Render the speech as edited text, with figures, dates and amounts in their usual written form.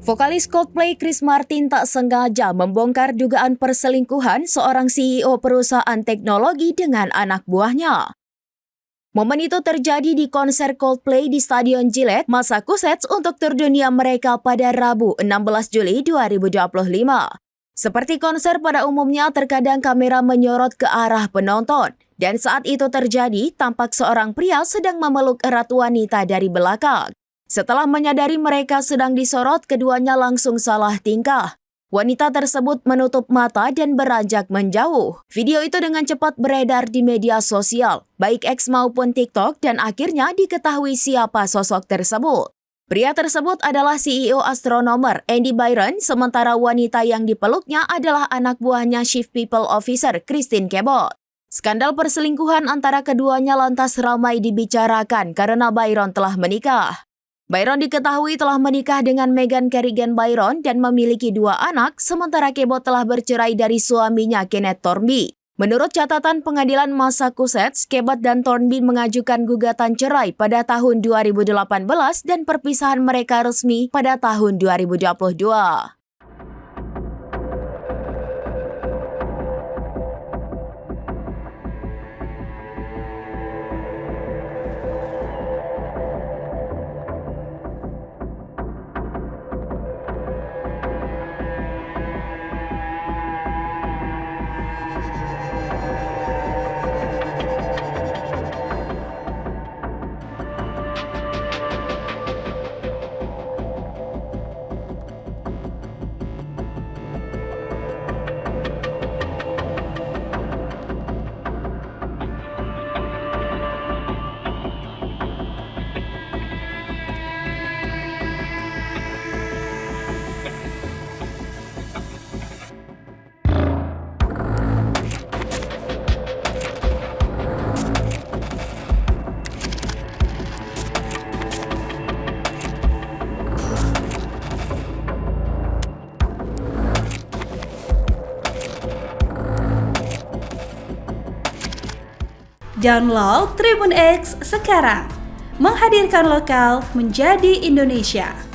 Vokalis Coldplay Chris Martin tak sengaja membongkar dugaan perselingkuhan seorang CEO perusahaan teknologi dengan anak buahnya. Momen itu terjadi di konser Coldplay di Stadion Gillette, Massachusetts untuk tur dunia mereka pada Rabu 16 Juli 2025. Seperti konser pada umumnya, terkadang kamera menyorot ke arah penonton. Dan saat itu terjadi, tampak seorang pria sedang memeluk erat wanita dari belakang. Setelah menyadari mereka sedang disorot, keduanya langsung salah tingkah. Wanita tersebut menutup mata dan beranjak menjauh. Video itu dengan cepat beredar di media sosial, baik X maupun TikTok, dan akhirnya diketahui siapa sosok tersebut. Pria tersebut adalah CEO Astronomer Andy Byron, sementara wanita yang dipeluknya adalah anak buahnya Chief People Officer Christine Cabot. Skandal perselingkuhan antara keduanya lantas ramai dibicarakan karena Byron telah menikah. Byron diketahui telah menikah dengan Meghan Kerrigan Byron dan memiliki 2 anak, sementara Cabot telah bercerai dari suaminya Kenneth Thornby. Menurut catatan pengadilan Massachusetts, Cabot dan Thornby mengajukan gugatan cerai pada tahun 2018 dan perpisahan mereka resmi pada tahun 2022. Download Tribun X sekarang, menghadirkan lokal menjadi Indonesia.